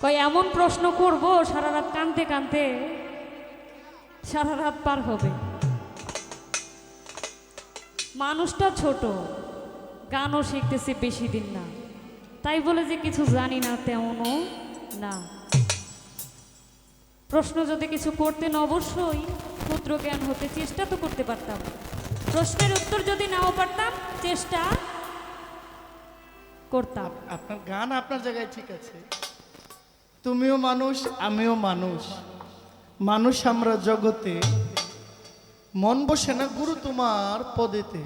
কই এমন প্রশ্ন করব সারা রাত কানতে কানতে সারা রাত পার হবে। মানুষটা ছোট, গানও শিখতেছে বেশি দিন না, তাই বলে যে কিছু জানি না তেমনও না। প্রশ্ন যদি কিছু করতেন অবশ্যই ক্ষুদ্র জ্ঞান হতে চেষ্টা তো করতে পারতাম। প্রশ্নের উত্তর যদি নাও পারতাম চেষ্টা করতাম। আপনার গান আপনার জায়গায় ঠিক আছে, তুমিও মানুষ আমিও মানুষ, মানুষ আমরা জগতে, মন বসে না গুরু তোমার পদেতে।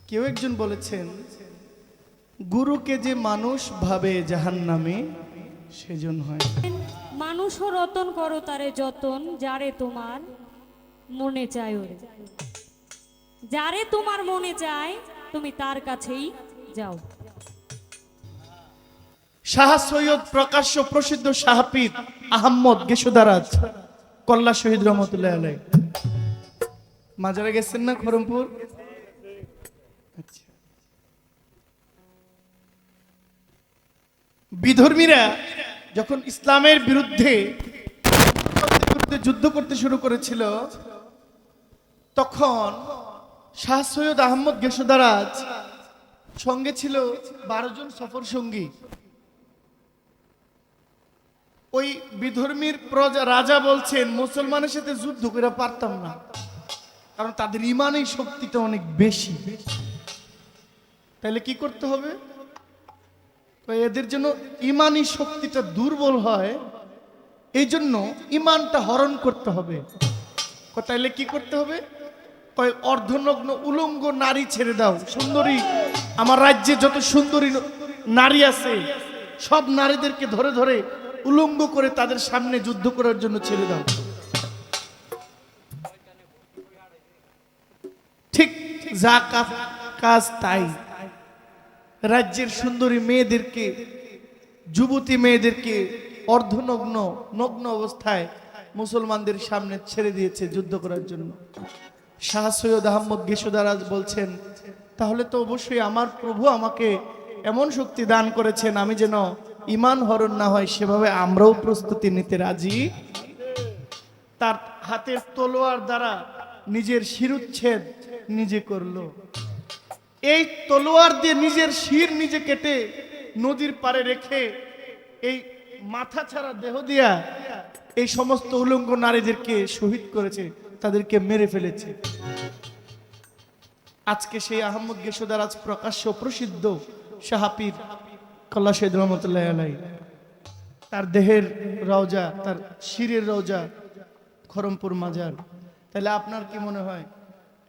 কেউ একজন বলেছেন, গুরুকে যে মানুষ ভাবে জাহান্নামে সেজন হয়। মানুষও রতন করো তারে যতন, যারে তোমার মনে চায় ওরে। যারে তোমার মনে চায় তুমি তার কাছেই যাও। শাহ সৈয়দ প্রকাশ্য প্রসিদ্ধ শাহপীর আহম্মদ গেসুদারাজ কল্লা শহীদ রহমতুল্লাহ আলাই মাজারে গেছেন না খরমপুর? আচ্ছা। বিধর্মীরা যখন ইসলামের বিরুদ্ধে যুদ্ধ করতে শুরু করেছিল, তখন শাহ সৈয়দ আহম্মদ গেসুদারাজ সঙ্গে ছিল 12 জন সফর সঙ্গী। ওই বিধর্মীর রাজা বলছেন, মুসলমানের সাথে যুদ্ধ করে পারতাম না, কারণ তাদের ইমানের শক্তিটা অনেক বেশি। তাহলে কি করতে হবে? এদের জন্য ইমানি শক্তিটা দুর্বল হয়, এই জন্য ইমানটা হরণ করতে হবে। তাইলে কি করতে হবে? অর্ধনগ্ন উলঙ্গ নারী ছেড়ে দাও। সুন্দরী, আমার রাজ্যে যত সুন্দরী নারী আছে সব নারীদেরকে ধরে ধরে উলঙ্গ করে তাদের সামনে যুদ্ধ করার জন্য ছেড়ে দাও। ঠিক যা কাজ তাই। রাজ্যের সুন্দরী মেয়েদেরকে, যুবতী মেয়েদেরকে অর্ধনগ্ন নগ্ন অবস্থায় মুসলমানদের সামনে ছেড়ে দিয়েছে যুদ্ধ করার জন্য। শাহ সৈয়দ আহম্মদ গেসুদারাজ বলছেন, তাহলে তো অবশ্যই আমার প্রভু আমাকে এমন শক্তি দান করেছেন, আমি যেন ইমান হরণ না হয় সেভাবে আমরাও প্রস্তুতি নিতে রাজি। তার হাতের তলোয়ার দ্বারা নিজের শিরুচ্ছেদ নিজে করলো। এই তলোয়ার দিয়ে নিজের শির নিজে কেটে নদীর পাড়ে রেখে এই মাথা ছাড়া দেহ দিয়া এই সমস্ত উলঙ্গ নারীদেরকে শহীদ করেছে, তাদেরকে মেরে ফেলেছে। আজকে সেই আহম্মদ গেসুদারাজ প্রকাশ্য প্রসিদ্ধ শাহপীর কল্লা শহীদ রহমতুল্লাহ আলাই, তার দেহের রওজা, তার শিরের রওজা খরমপুর মাজার। তাহলে আপনার কি মনে হয়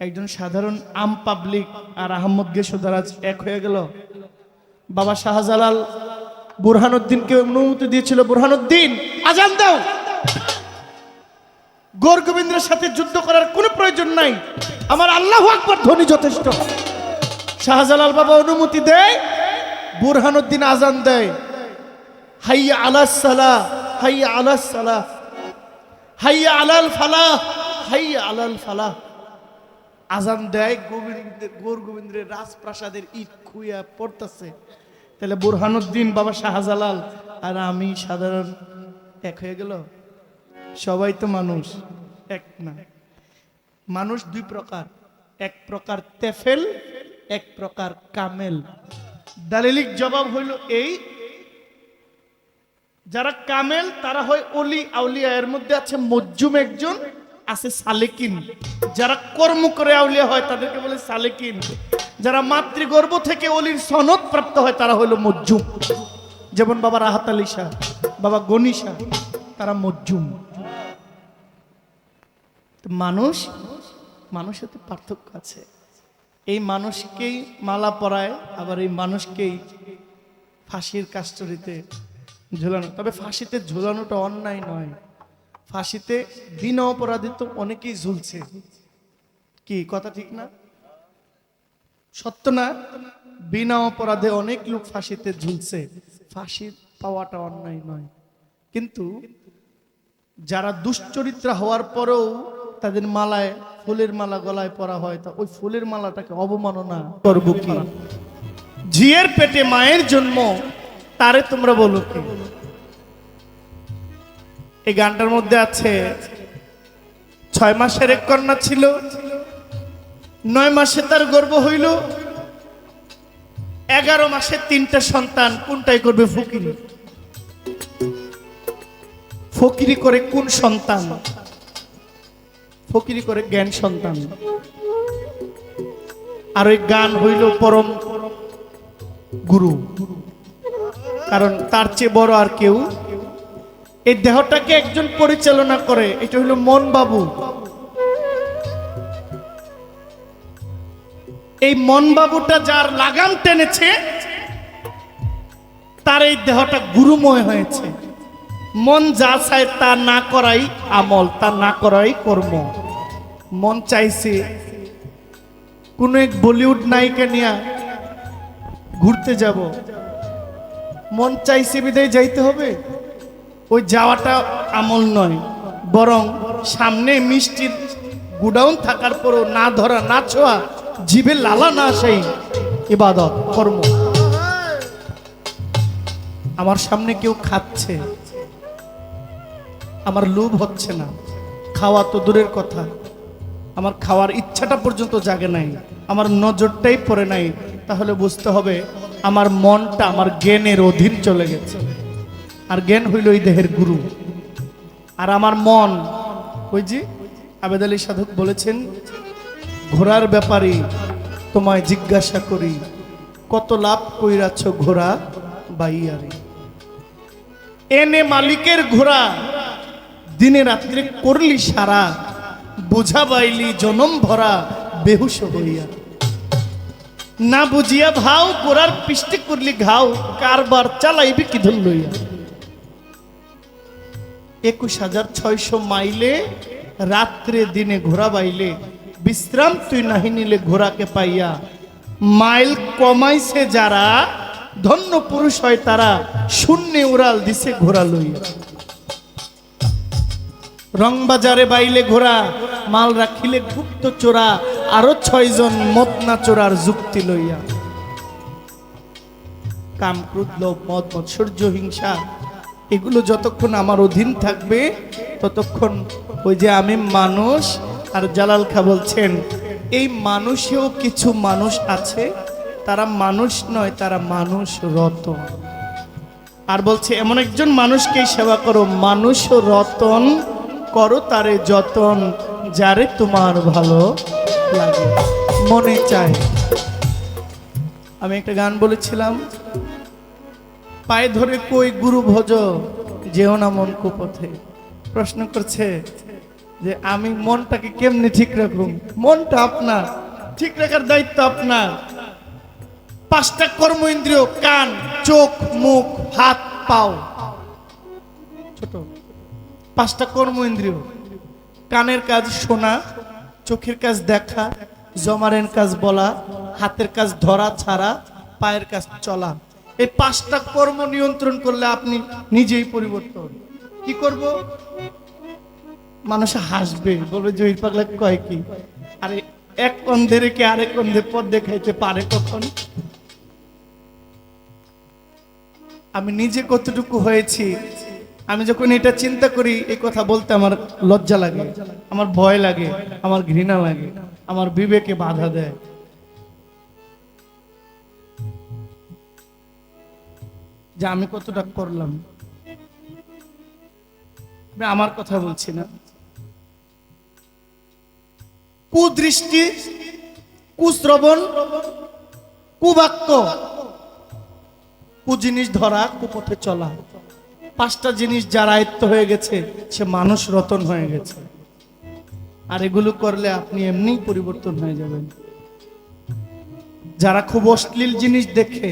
একজন সাধারণ আম পাবলিক আর আহম্মদ গেসুদারাজ এক হয়ে গেল? বাবা শাহজালাল বুরহানুদ্দিনকে অনুমতি দিয়েছিল, বুরহানুদ্দিন আজান দাও, গৌর গোবিন্দের সাথে যুদ্ধ করার কোনো প্রয়োজন নাই, আমার আল্লাহু আকবার ধ্বনি যথেষ্ট। শাহজালাল বাবা অনুমতি দেয়, বুরহানুদ্দিন আজান দেয়, হাইয়া আলাস সালাহ, হাইয়া আলাস সালাহ, হাইয়া আলাল ফালাহ, হাইয়া আলাল ফালাহ। আজান দেয়, গৌর গোবিন্দের রাজপ্রাসাদের ইট খুইয়া পড়তেছে। তাহলে বুরহানুদ্দিন, বাবা শাহজালাল আর আমি সাধারণ এক হয়ে গেল? সবাই তো মানুষ, এক না। মানুষ দুই প্রকার, এক প্রকার তেফেল, এক প্রকার কামেল। দালিলিক জবাব হইল এই, যারা কামেল তারা হয় অলি আউলিয়া, এর মধ্যে আছে মজ্জুম একজন, আছে সালেকিন। যারা কর্ম করে আউলিয়া হয় তাদেরকে বলে সালেকিন। যারা মাতৃগর্ভ থেকে অলির সনদ প্রাপ্ত হয় তারা হইল মজ্জুম। যেমন বাবা রাহাত আলী শাহ, বাবা গনি শাহ, তারা মজ্জুম। মানুষ, মানুষের তো পার্থক্য আছে। এই মানুষকেই মালা পরায়, আবার এই মানুষকেই ফাঁসির কাস্টরিতে ঝুলানো। তবে ফাঁসিতে ঝুলানোটা অন্যায় নয়, ফাঁসিতে বিনা অপরাধে তো অনেকেই ঝুলছে। কি কথা ঠিক না? সত্য না? বিনা অপরাধে অনেক লোক ফাঁসিতে ঝুলছে, ফাঁসি পাওয়াটা অন্যায় নয়। কিন্তু যারা দুশ্চরিত্র হওয়ার পরেও তাদের মালায় ফুলের মালা গলায় পরা হয়, তা ওই ফুলের মালাটাকে অবমাননা করব কি? ঝিয়ের পেটে মায়ের জন্ম, তারে তোমরা বলো কি? এই গানটার মধ্যে আছে 6 মাসের এক কন্যা ছিল, 9 মাসে তার গর্ভ হইল, 11 মাসে 3টা সন্তান। কোনটাই করবে? ফকিরি। ফকিরি করে কোন সন্তান? ফকিরি করে জ্ঞান সন্তান। আর ওই গান হইল পরম গুরু, কারণ তার চেয়ে বড় আর কেউ। এই দেহটাকে একজন পরিচালনা করে, এটা হইল মন বাবু। এই মন বাবুটা যার লাগাম টেনেছে, তার এই দেহটা গুরুময় হয়েছে। মন যা চায় তা না করাই আমল, তা না করাই কর্ম। মন চাইছে কোন এক বলিউড নায়িকা নিয়ে ঘুরতে যাব, মন চাইছে বিদায় যাইতে হবে। ওই যাওয়াটা আমল নয়, বরং সামনে মিষ্টির গুডাউন থাকার পরও না ধরা না ছোঁয়া, জিভে লালা না সেই ইবাদত কর্ম। আমার সামনে কেউ খাচ্ছে, আমার লোভ হচ্ছে না, খাওয়া তো দূরের কথা, আমার খাওয়ার ইচ্ছাটা পর্যন্ত জাগে নাই, আমার নজরটাই পড়ে নাই, তাহলে বুঝতে হবে আমার মনটা আমার জ্ঞানের অধীন চলে গেছে। আর জ্ঞান হইল এই দেহের গুরু। আর আমার মন, ওই যে আবেদ আলী সাধক বলেছেন, ঘোড়ার ব্যাপারে তোমায় জিজ্ঞাসা করি, কত লাভ কইরাছ ঘোড়া বাইয়ারে। এনে মালিকের ঘোড়া, দিনে রাত্রে করলি সারা, বুঝা বাইলি জনম ভরা বেহুশ হইয়া। না বুঝিয়া ভাও, ঘোড়ার পিষ্টে করলি ঘাও, কারবার চালাইবি কি ধন লইয়া। 21,600 মাইলে রাত্রে দিনে ঘোড়া বাইলে, বিশ্রাম তুই নাহি নিলে ঘোড়াকে পাইয়া। মাইল কমাইছে যারা, ধন্য পুরুষ হয় তারা, শূন্যে উড়াল দিছে ঘোড়া লইয়া। রংবাজারে বাইলে ঘোড়া, মাল রাখিলে গুপ্ত চোরা, আরো 6 জন মতনা চোরার যুক্তি লইয়া। কাম, ক্রোধ, লোভ, মদ, মৎসর্য, হিংসা, এগুলো যতক্ষণ আমার অধীন থাকবে ততক্ষণ ওই যে আমি মানুষ। আর জালাল খা বলছেন, এই মানুষেও কিছু মানুষ আছে, তারা মানুষ নয়, তারা মানুষ রতন। আর বলছে এমন একজন মানুষকেই সেবা করো, মানুষ রতন করো তারে যতন, যারে তোমার ভালো লাগে মনে চায়। আমি একটা গান বলেছিলাম, পায়ে ধরে কই গুরু ভজ, যেও না মন কুপথে। প্রশ্ন করছে যে আমি মনটাকে কেমনে ঠিক রাখুন? মনটা আপনার, ঠিক রাখার দায়িত্ব আপনার। 5টা কর্ম ইন্দ্রিয়, কান, চোখ, মুখ, হাত, পাও, ছোট 5টা কর্ম ইন্দ্রিয়। কানের কাজ শোনা, চোখের কাজ দেখা, জমারের কাজ বলা, হাতের কাজ ধরা ছাড়া, পায়ের কাজ চলা। এই 5টা কর্ম নিয়ন্ত্রণ করলে আপনি নিজেই পরিবর্তন। কি করব? মানুষ হাসবে, বলবে জহির পাগলা কয় কি? আরে এক অন্ধে রেখে আরেক অন্ধে পথ দেখাইতে পারে কখন? আমি নিজে কতটুকু হয়েছি, আমি যখন এটা চিন্তা করি, এই কথা বলতে আমার লজ্জা লাগে, আমার ভয় লাগে, আমার ঘৃণা লাগে, আমার বিবেকে বাধা দেয়। যে আমি কতটা করলাম। আমি আমার কথা বলছি না। কুদৃষ্টি, কুশ্রবণ, কুবাক্য, কুজিনিস ধরা, কুপথে চলা, 5টা জিনিস যার আয়ত্ত হয়ে গেছে সে মানুষ রতন হয়ে গেছে। আর এগুলো করলে আপনি এমনি পরিবর্তন হয়ে যাবেন। যারা খুব অশ্লীল জিনিস দেখে,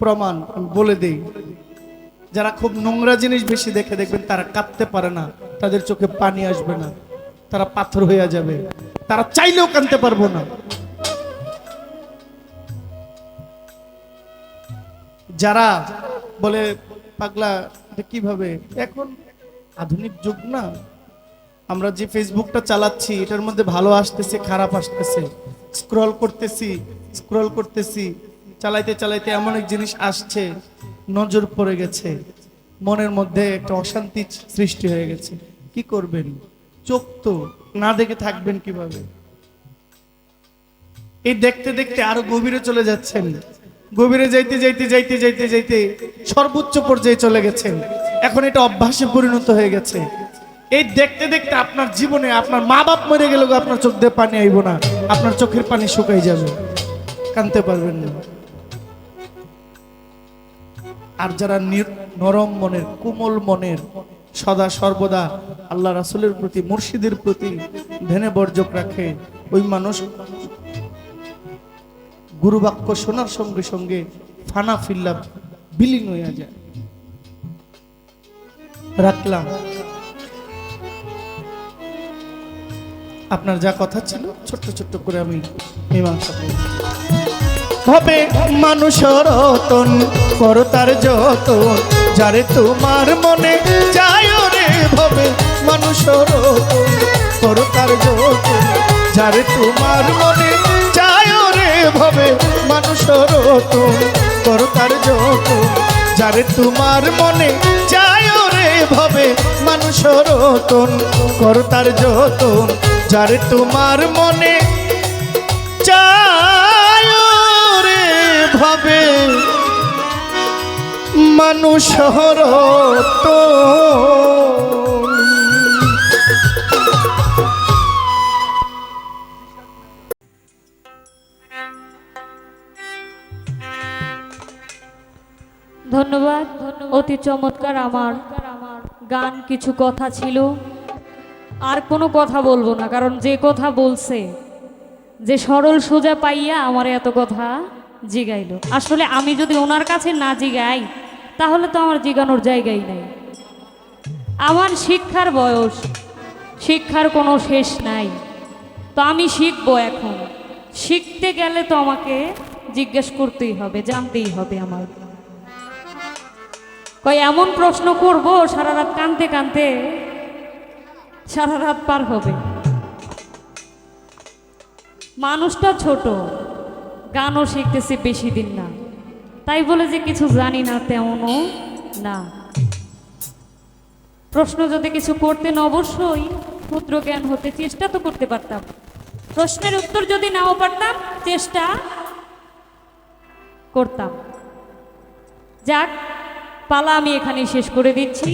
প্রমাণ আমি বলে দেই, যারা খুব নোংরা জিনিস বেশি দেখে, দেখবেন তারা কাঁদতে পারে না, তাদের চোখে পানি আসবে না, তারা পাথর হয়ে যাবে, তারা চাইলেও কাঁদতে পারবো না। যারা বলে পাগলা এটা কিভাবে, এখন আধুনিক যুগ না, আমরা যে ফেসবুকটা চালাচ্ছি এটার মধ্যে ভালো আসতেছে খারাপ আসতেছে, স্ক্রল করতেছি, চালাইতে চালাইতে এমন এক জিনিস আসছে নজর পড়ে গেছে, মনের মধ্যে একটা অশান্তি সৃষ্টি হয়ে গেছে, কি করবেন? চোখ তো না দেখে থাকবেন কিভাবে? এই দেখতে দেখতে আরো গভীরে চলে যাচ্ছেন, গভীরে যাইতে যাইতে যাইতে যাইতে যাইতে সর্বোচ্চ পর্যায়ে চলে গেছেন। এখন এটা অভ্যাসে পরিণত হয়ে গেছে। এই দেখতে দেখতে আপনার জীবনে আপনার মা বাপ মরে গেল, আপনার চোখ দিয়ে পানি আইব না, আপনার চোখের পানি শুকাই যাবে, কাঁদতে পারবেন না। আর যারা নরম মনের, কোমল মনের, সদা সর্বদা আল্লাহ রাসূলের প্রতি, মুর্শিদের প্রতি ধ্যানে বর্জক রাখে, ওই মানুষ গুরু বাক্য শোনার সঙ্গে সঙ্গে ফানা ফিল্লা বিলীন হয়ে যায়। রাখলাম, আপনার যা কথা ছিল ছোট্ট ছোট্ট করে আমি মীমাংসা করব। হবে মানুষ রতন, করো তার যতন, যারে তোমার মনে চায় রে ভবে। মানুষ রতন, করো তার যতন, যারে তোমার মনে চায় রে ভবে। মানুষ রতন, করো তার যতন, যারে তোমার মনে চায় রে ভবে। মানুষ রতন, করো তার যতন, যারে তোমার মনে চায় রে ভবে। মানুষ রতন। ধন্যবাদ। অতি চমৎকার আমার গান। কিছু কথা ছিল, আর কোনো কথা বলবো না, কারণ যে কথা বলছে, যে সরল সোজা পাইয়া আমার এত কথা জিগাইলো। আসলে আমি যদি ওনার কাছে না জিগাই তাহলে তো আমার জিগানোর জায়গাই নাই। আমার শিক্ষার বয়স, শিক্ষার কোনো শেষ নাই, তো আমি শিখবো। এখন শিখতে গেলে তো আমাকে জিজ্ঞেস করতেই হবে, জানতেই হবে। আমার কই এমন প্রশ্ন করব সারা রাত কানতে কানতে সারা রাত পার হবে। মানুষটা ছোট, গানও শিখতেছি বেশি দিন না, তাই বলে যে কিছু জানি না তেমনও না। প্রশ্ন যদি কিছু করতেন অবশ্যই ক্ষুদ্র জ্ঞান হতে চেষ্টা তো করতে পারতাম। প্রশ্নের উত্তর যদি নাও পারতাম চেষ্টা করতাম। যাক, পালা আমি এখানে শেষ করে দিচ্ছি।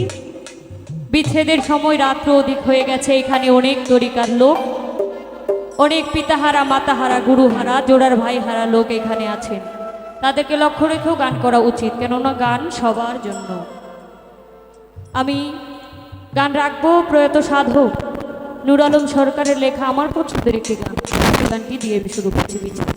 বিচ্ছেদের সময় রাত্র অধিক হয়ে গেছে। এখানে অনেক তরিকার লোক, অনেক পিতাহারা, মাতাহারা, গুরুহারা, জোড়ার ভাইহারা লোক এখানে আছেন। তাদেরকে লক্ষ্য রেখেও গান করা উচিত, কেননা গান সবার জন্য। আমি গান রাখবো প্রয়াত সাধক নূর আলম সরকারের লেখা আমার পছন্দের একটি গান। গানটি দিয়ে শুরু করছি বিচ্ছেদ।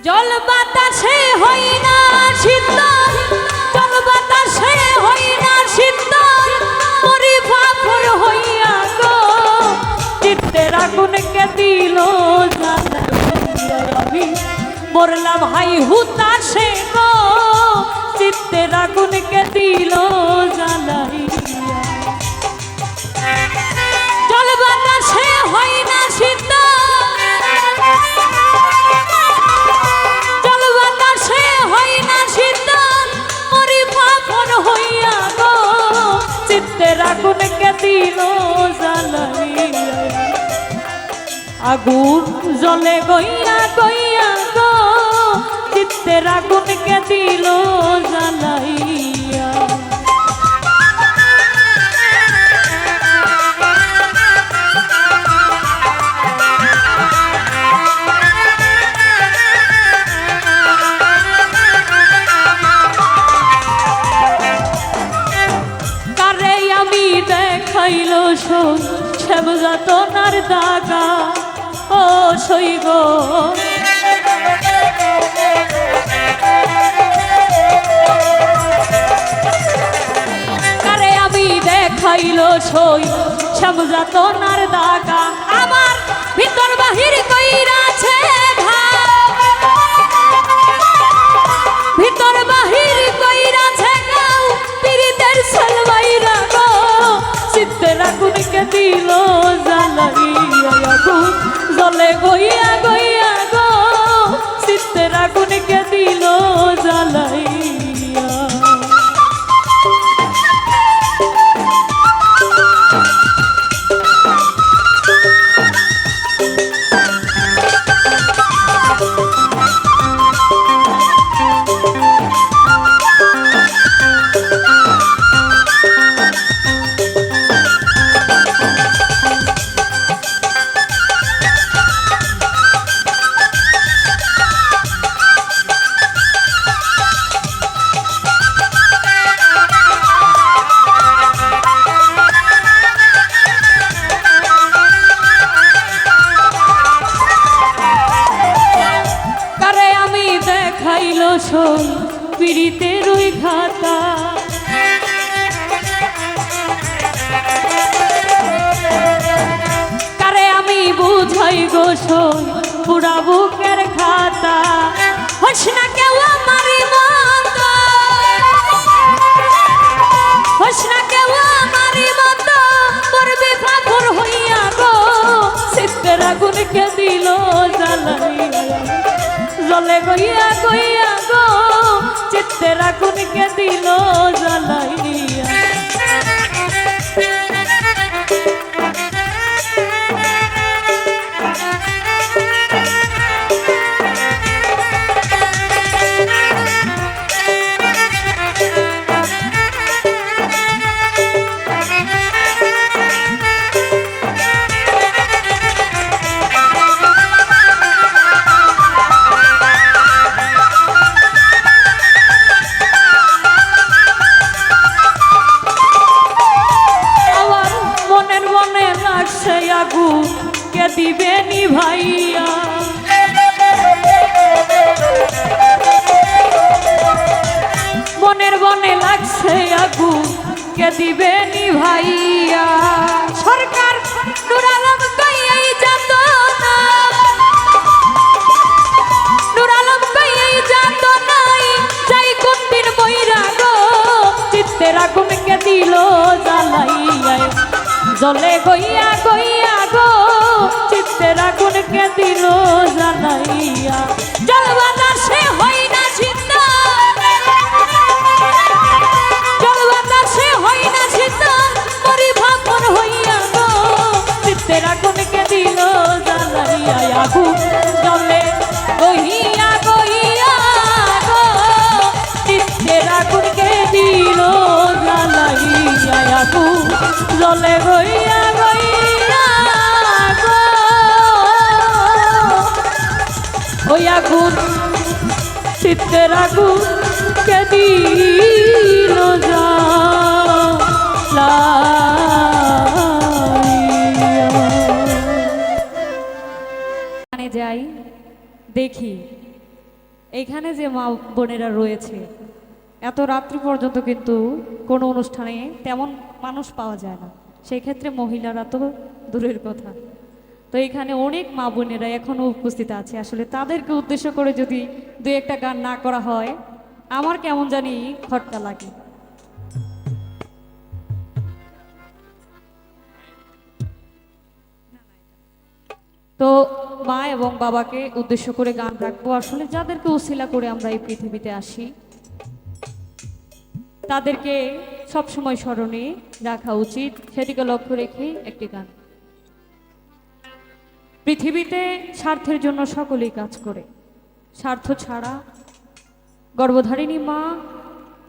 জল বাতাসে হই না শীতল, জল বাতাসে হই না শীতল, মরি ফাফর হইয়া গো চিত্তের আগুনকে দিল জ্বালাইয়া। আমি মরলাম হাই হুতাশে গো চিত্তের আগুনকে দিল জ্বালাইয়া। জল বাতাসে হই না শীতল, আগুনকে দিল জ্বালাইয়া। আগুন জলে গইয়া গইয়া গো চিত্তের আগুনকে দিল জ্বালাইয়া। সই শ্যামযাতনার দাগা ও সই গো। কারে আমি দেখাইল সই শ্যামযাতনার দাগা, আমার ভিতর বাহির কইরাছে ভিতর বাহির কইরাছে গাও পীড়িতের সালমাইরা গো। চিত্তের আগুনকে দিল জ্বালাইয়া আগুন জ্বলে গইয়া গইয়া গো। চিত্তের আগুনকে দিল জ্বালাইয়া। সই পীড়িতের ওই খাতা, কারে আমি বুঝাই গো সই পুরা বুকের খাতা। হোস না কেউ আমারই মতো, হোস না কেউ আমারই মতো করবে ফাফর হইয়া গো। চিত্তের আগুনকে দিল জ্বালাইয়া জ্বলে গইয়া গইয়া গো। চিত্তের আগুনকে দিল জ্বালাইয়া। কে দিবে নিভাইয়া, মনের বনে লাগছে আগুন কে দিবে নিভাইয়া। সরকার নূর আলম কইয়াই যেত না, নূর আলম কইয়াই যেত নাই যাই কোন দিন বইরা গো। চিত্তের আগুনকে দিল জ্বালাইয়া জ্বলে গইয়া গইয়া গো। চিত্তের আগুনকে দিল জ্বালাইয়া। জল বাতাসে হই না সিদ্ধ, জল বাতাসে হই না সিদ্ধ মরি ভাপন হইয়া গো। চিত্তের আগুনকে দিল জ্বালাইয়া আগুন জ্বলে গইয়া গইয়া গো। চিত্তের আগুনকে দিল জ্বালাইয়া আগুন জ্বলে গইয়া গইয়া গো। ওই আগুন চিত্তের আগুন কে দিল জ্বালাইয়া। যাই দেখি এইখানে যে মা বোনেরা রয়েছে, এত রাত্রি পর্যন্ত কিন্তু কোনো অনুষ্ঠানে তেমন মানুষ পাওয়া যায় না, সেই ক্ষেত্রে মহিলারা তো দূরের কথা। তো এখানে অনেক মা বোনেরা এখনো উপস্থিত আছে, আসলে তাদেরকে উদ্দেশ্য করে যদি দু একটা গান না করা হয় আমার কেমন জানি খটকা লাগে। তো মা এবং বাবাকে উদ্দেশ্য করে গান রাখবো, আসলে যাদেরকে উসিলা করে আমরা এই পৃথিবীতে আসি তাদেরকে সবসময় স্মরণে রাখা উচিত, সেদিকে লক্ষ্য রেখে একটি গান। পৃথিবীতে স্বার্থের জন্য সকলেই কাজ করে, স্বার্থ ছাড়া গর্ভধারিণী মা,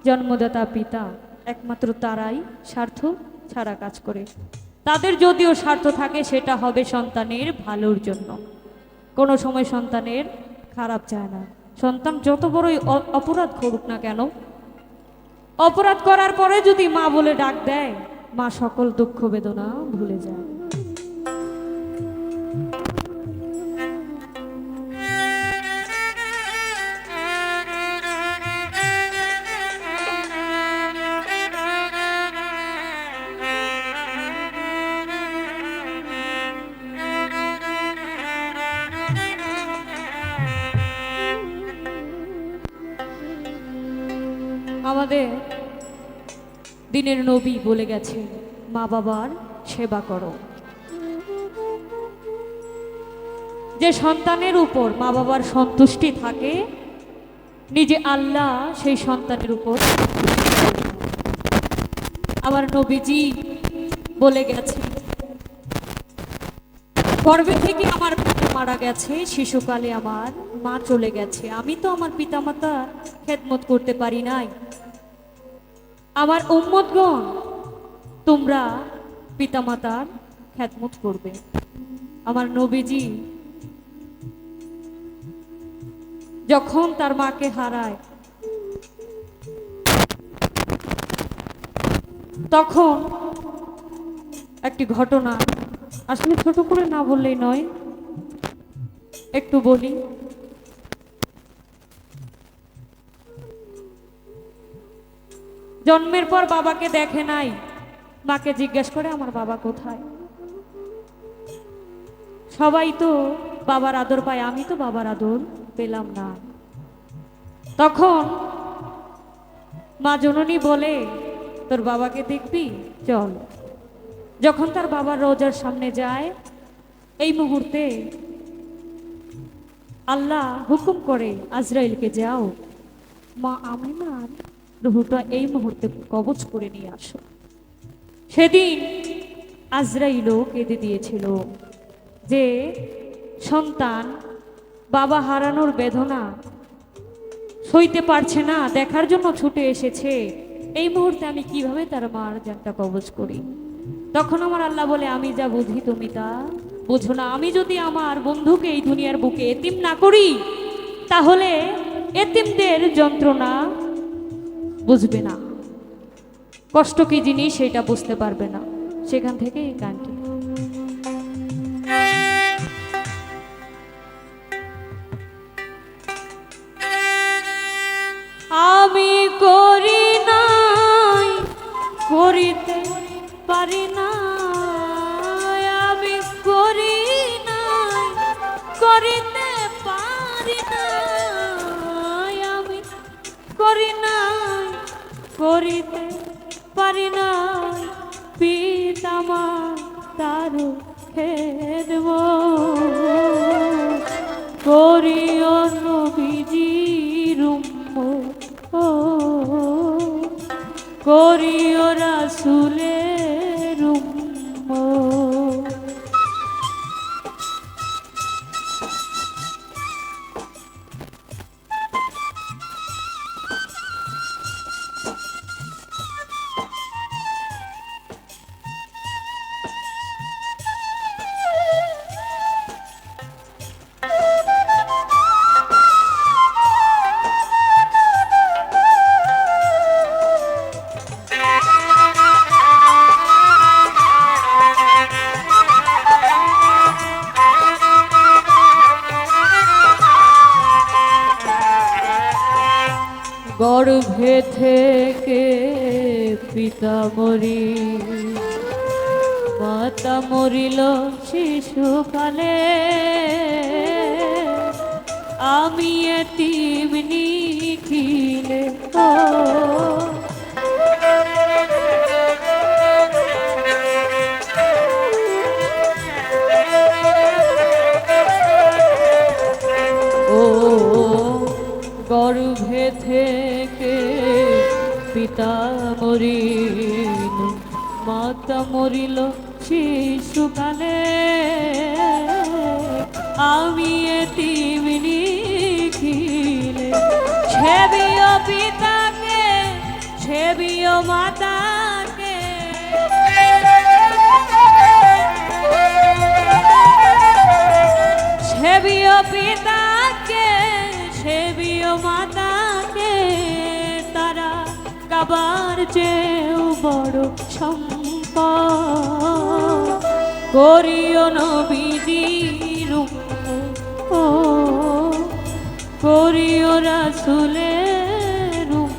জন্মদাতা পিতা, একমাত্র তারাই স্বার্থ ছাড়া কাজ করে। তাদের যদিও স্বার্থ থাকে সেটা হবে সন্তানের ভালোর জন্য, কোনো সময় সন্তানের খারাপ চায় না। সন্তান যত বড়ই অপরাধ করুক না কেন, অপরাধ করার পরে যদি মা বলে ডাক দেয়, মা সকল দুঃখ বেদনা ভুলে যায়। আমাদের দিনের নবী বলে গেছে, মা বাবার সেবা করো। যে সন্তানের উপর মা বাবার সন্তুষ্টি থাকে, নিজে আল্লাহ সেই সন্তানের উপর। আমার নবীজি বলে গেছে, গর্ভে থেকে আমার পিতা মারা গেছে, শিশুকালে আমার মা চলে গেছে, আমি তো আমার পিতামাতার খেদমত করতে পারি নাই। আমার উম্মতগণ, তোমরা পিতামাতার খেদমত করবে। আমার নবীজি যখন তার মাকে হারায়, তখন একটি ঘটনা, আসলে ছোট করে না বললেই নয়, একটু বলি। জন্মের পর বাবাকে দেখে নাই, মাকে জিজ্ঞেস করে আমার বাবা কোথায়। সবাই তো বাবার আদর পায়, আমি তো বাবার আদর পেলাম না। তখন মা জননী বলে, তোর বাবাকে দেখবি, চল। যখন তার বাবার রোজার সামনে যায়, এই মুহূর্তে আল্লাহ হুকুম করে আজরাইলকে, যাও মা আমিনার রুহটা এই মুহূর্তে কবজ করে নিয়ে আসো। সেদিন আজরাইলও কেঁদে দিয়েছিল যে সন্তান বাবা হারানোর বেদনা সইতে পারছে না, দেখার জন্য ছুটে এসেছে, এই মুহূর্তে আমি কিভাবে তার মার জানটা কবজ করি। তখন আমার আল্লাহ বলে, আমি যা বুঝি তুমি তা বুঝো না। আমি যদি আমার বন্ধুকে এই দুনিয়ার বুকে এতিম না করি, তাহলে এতিমদের যন্ত্রণা বুঝবে না, কষ্ট কি জিনিস সেটা বুঝতে পারবে না। সেখান থেকে এই গানটি। আমি করি নাই, করিতে পারি না, আমি করি নাই, করিতে পারি না, আমি করি নাই, করিতে পারি না, পিতামা তারু খেদব করিও নবীজির উম্মত, করিও রাসূলের উম্মত। গর্ভে থেকে পিতা মরি, মাতা মরিল শিশুকালে, আমি এতিম নিখিলে, গর্ভে থেকে পিতা মরিল, মাতা মরিল শিশুকালে, আমি এতিম নিখিলে, সেবিও পিতাকে, সেবিও মাতাকে, সেবিও পিতাকে, সেবিও মাতাকে, তারা কাবার চেয়েও বড় সম্পদ। করিও নবীজির উম্মত, করিও রাসূলের উম্মত।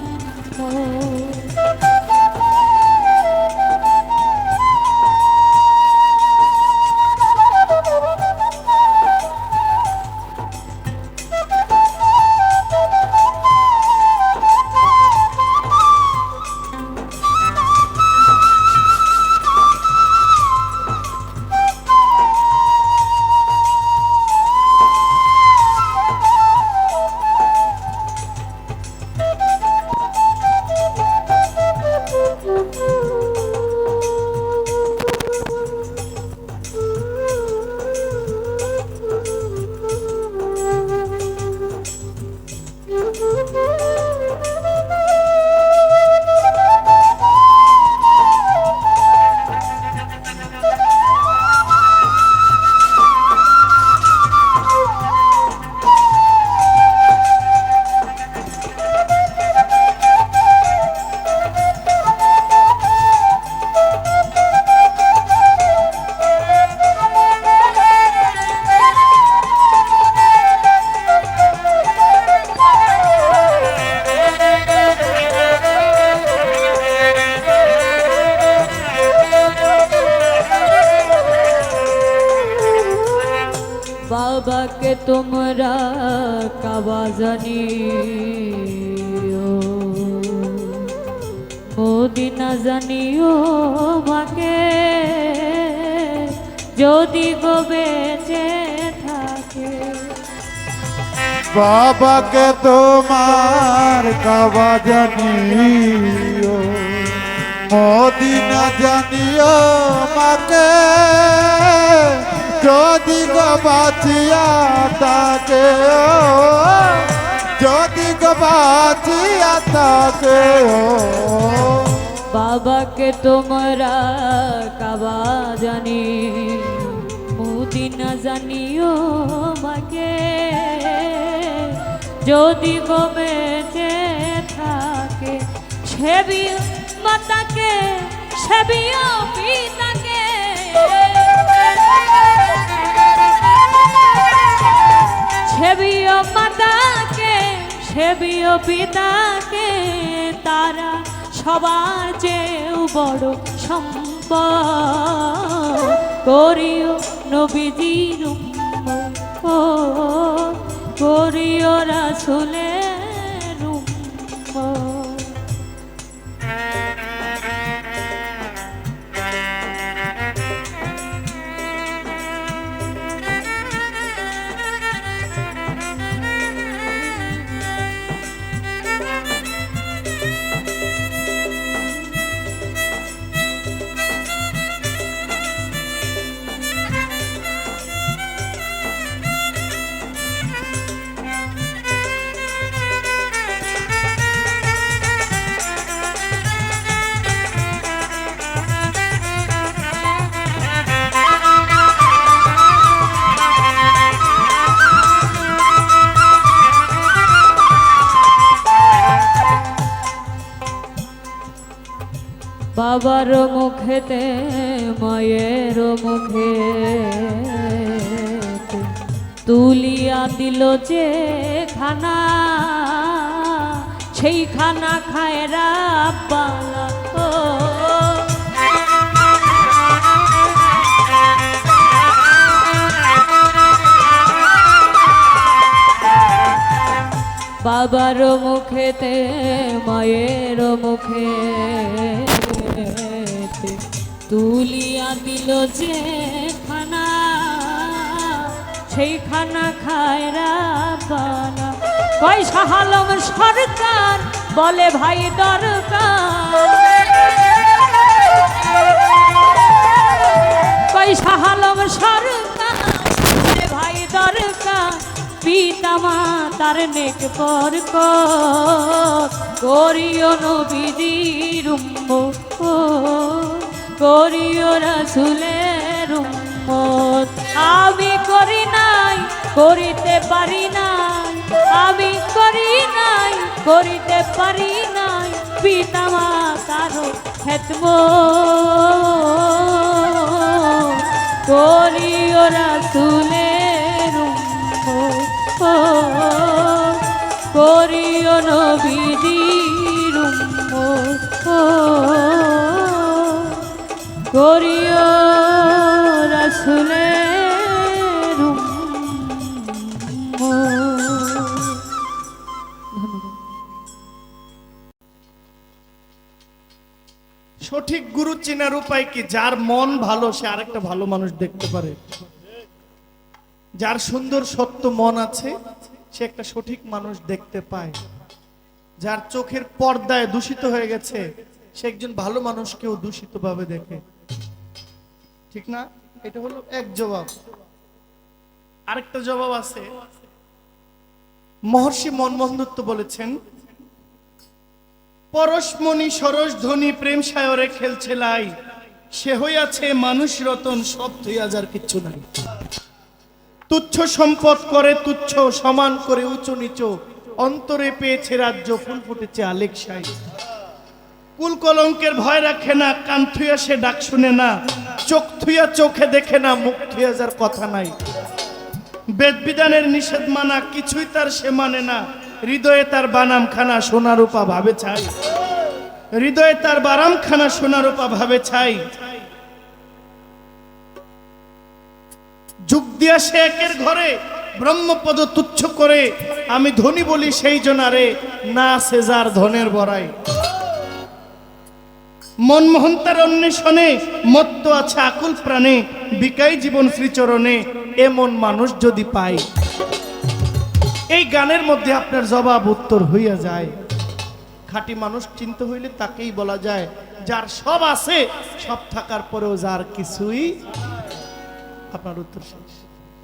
বাবাকে তোমরা কাবা জানিও, মদিনা জানিও মাকে, যদি গো বেঁচে থাকে। বাবাকে তোমার কাবা জানিও, মদিনা জানিও মাকে, যদি গো বাঁচিয়া থাকে, যদি গো বাঁচিয়া থাকে। বাবাকে তোমরা কাবা জানি, মদিনা জানিও মাকে, যদি গো বেঁচে থাকে। সেবিও মাতাকে, সেবিও পিতাকে, সেবিও মাতাকে, সেবিও পিতাকে, তারা সবার চেয়েও বড় সম্পদ। করিও নবীজির উম্মত, করিও রাসূলের উম্মত। বাবার মুখেতে মায়ের মুখে তুলিয়া দিল যে খানা, সেই খানা খায় রাব্বানা। বাবার মুখেতে মায়ের মুখে তুলিয়া দিল যে খানা, সেই খানা খায় রাব্বানা। কই শাহ আলম সরকার বলে ভাই দরকার, কই শাহ আলম সরকার বলে ভাই দরকার। পিতা মাতার নেক বরকত, করিও নবীজির উম্মত, করিও রাসূলের উম্মত। আমি করি নাই, করিতে পারি নাই, আমি করি নাই, করিতে পারি নাই, পিতা মাতার খেদমত। নবীজির উম্মত করিও রাসূলের উম্মত। সঠিক গুরু চেনার উপায় কি? যার মন ভালো সে আরেকটা ভালো মানুষ দেখতে পারে। যার সুন্দর সত্য মন আছে সে একটা সঠিক মানুষ দেখতে পায়। যার চোখের পর্দায় দূষিত হয়ে গেছে সে একজন ভালো মানুষকেও দূষিত ভাবে দেখে, ঠিক না? এটা হলো এক জবাব। আরেকটা জবাব আছে। মহর্ষি মনমোহন দত্ত বলেছেন, পরশমণি সরস ধ্বনি প্রেম সায়রে খেলছে লাই, সে হইয়াছে মানুষ রতন সব থইয়া যার কিচ্ছু নাই। তুচ্ছ সম্পদ করে তুচ্ছ, সমান করে উঁচু নিচু, অন্তরে পেয়েছে রাজ্য, ফুল ফুটেছে আলেকসাই। কুল কলঙ্কের ভয় রাখে না, কান থুইয়া সে ডাক শুনে না, চোখ থুইয়া চোখে দেখে না, মুখ থুইয়া যার কথা নাই। বেদ বিধানের নিষেধ মানা কিছুই তার সে মানে না, হৃদয়ে তার বানাম খানা সোনারূপা ভাবে ছাই। হৃদয়ে তার বারাম খানা সোনারূপা ভাবে ছাই। যুগ দিয়া সে একের ঘরে, ব্রহ্মপদ তুচ্ছ করে, আমি ধনী বলি সেই জনারে, না সেজার ধনের বড়াই। মনমোহন তার অন্বেষণে, মত্ত আছে আকুল প্রাণে, বিকাই জীবন শ্রীচরণে, এমন মানুষ যদি পাই। এই গানের মধ্যে আপনার জবাব উত্তর হইয়া যায়। খাঁটি মানুষ চিন্তা হইলে তাকেই বলা যায় যার সব আছে, সব থাকার পরেও যার কিছুই। আপনার উত্তর শেষ।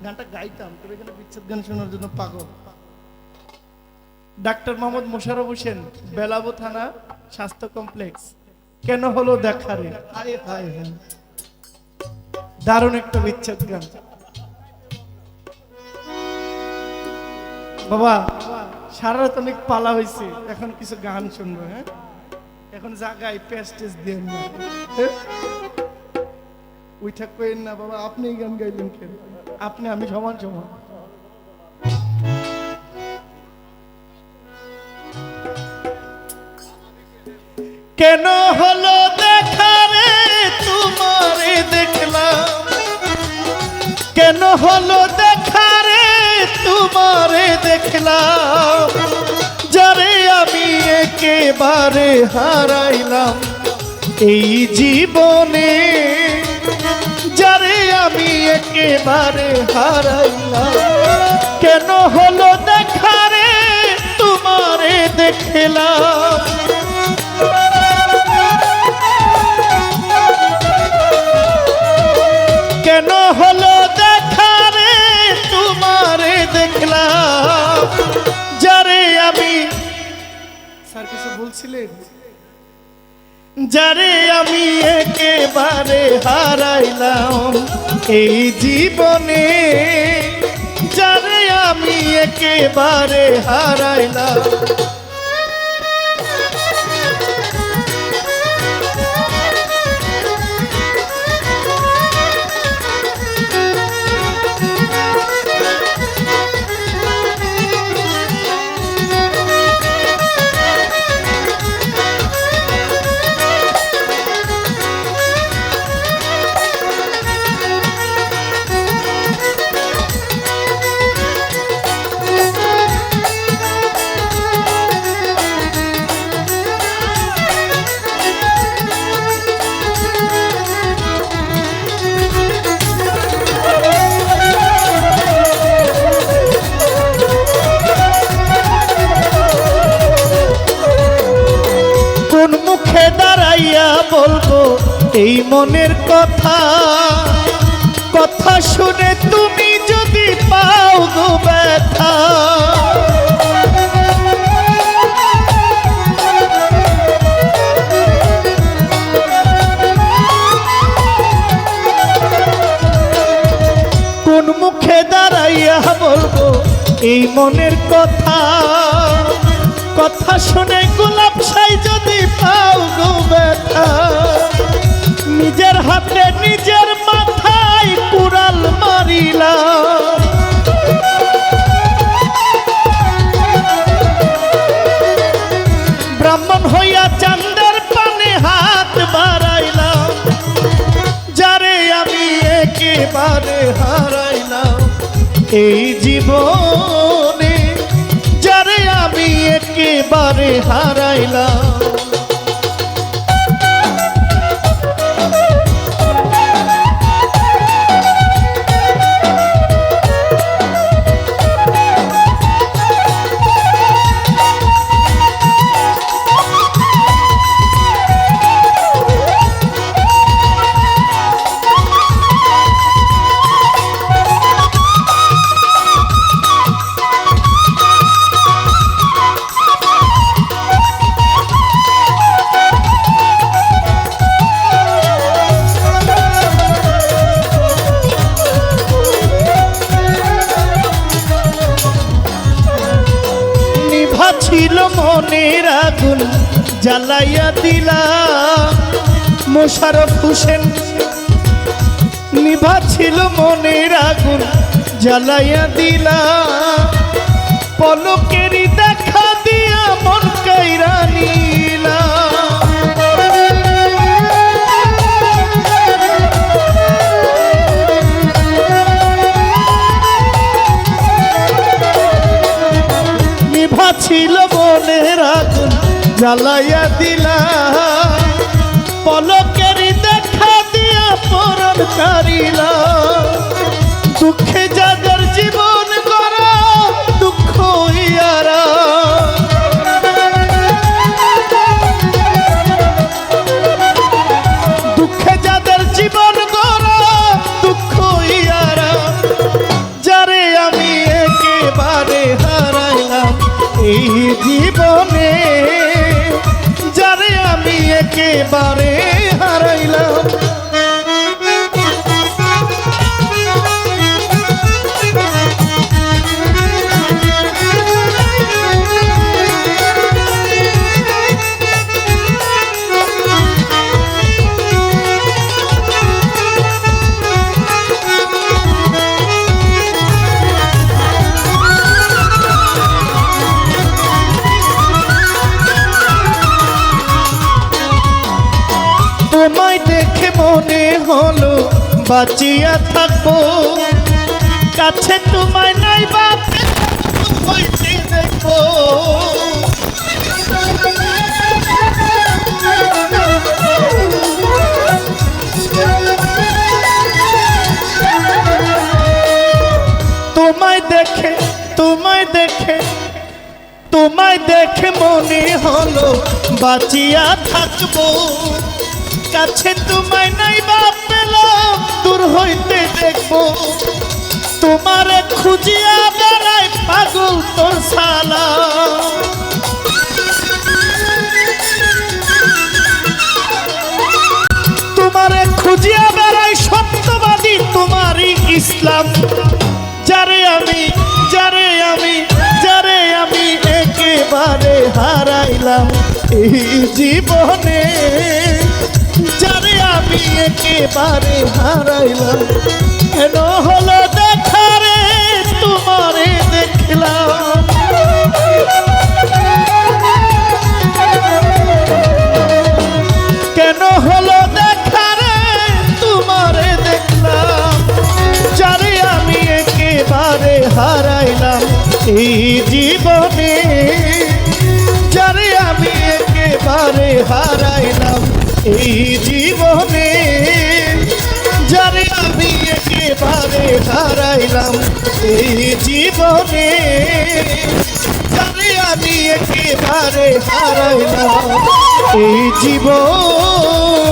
গানটা গাইতাম, তবে এখানে বিচ্ছেদ গান শোনার জন্য পাগল। ডাক্তার মোহাম্মদ মোশাররফ হোসেন, বেলাবো থানা, স্বাস্থ্য কমপ্লেক্স। কেন হলো দেখা রে, হায় হায় হায়, দারুণ একটা বিচ্ছেদ গান। বাবা সারা রাত অনেক পালা হয়েছে, এখন কিছু গান শুনবো। হ্যাঁ, এখন জাগায় পেস্টেজ দিয়ে না, উইঠা কইেন না বাবা। আপনি গান গাইলেন কেন? আপনি আমি সমান সমান। কেন হলো দেখা রে তোমারে দেখলাম, কেন হলো দেখা রে তোমারে দেখলাম, যারে আমি একেবারে হারাইলাম এই জীবনে, যারে আমি একেবারে হারাইলাম। কেন হলো দেখা রে তোমারে দেখলাম, কেন হলো দেখা রে তোমারে দেখলাম, যারে আমি, স্যার কিছু বলছিলেন, যারে আমি একেবারে হারাইলাম এই জীবনে, যারে আমি একেবারে হারাইলাম। দাঁড়াইয়া বলবো এই মনের কথা, কথা শুনে তুমি যদি পাও গো ব্যথা, কোন মুখে দাঁড়াইয়া বলবো এই মনের কথা, কথা শুনে গোলাপ সাই যদি পাও গো ব্যথা, নিজের হাতে নিজের মাথায় কুড়াল মারিলা, হারাইলাম এই জীবনে, যারে আমি একেবারে হারাইলাম। ছিল মনের আগুন জ্বালাইয়া দিলা মোশাররফ হোসেন, নিভা ছিল মনের আগুন জ্বালাইয়া দিলা, পলকেরই দেখা দিয়া মন কাইরা নিলা। ছিল মনের আগুন জ্বালাইয়া দিলা, পলকেরই দেখা দিয়া পরণ কারিলা। দুঃখে যাদের জীবন গড়া দুঃখ ইয়ারা, দুঃখে যাদের জীবন গড়া দুঃখ ইয়ারা, যারে আমি একেবারে হারাইলাম এই জীবনে, যারে আমি একেবারে হারাইলাম। তোমায় দেখে মনে হলো বাঁচিয়া থাকবো, কাছে তোমায় নাই বাপে দেখবো। তোমায় দেখে তোমায় দেখে তোমায় দেখে মনে হলো বাঁচিয়া থাকবো, কাছে তোমায় নাই বাপ পেলাম দূর হইতে দেখবো। তোমারে খুঁজিয়া বেড়াই পাগল তোর শালা, তোমারে খুঁজিয়া বেড়াই সত্যবাদী তোমারই ইসলাম, যারে আমি যারে আমি যারে আমি একেবারে হারাইলাম এই জীবনে, যারে আমি একেবারে হারাইলাম। কেন হলো দেখা রে তোমারে দেখলাম, কেন হলো দেখা রে তোমারে দেখলাম, যারে আমি একেবারে হারাইলাম এই জীবনে, যারে আমি একেবারে হারাইলাম এই জীবনে, যারে আমি একেবারে হারাইলাম এই জীবনে, যারে আমি একেবারে হারাইলাম এই জীবন।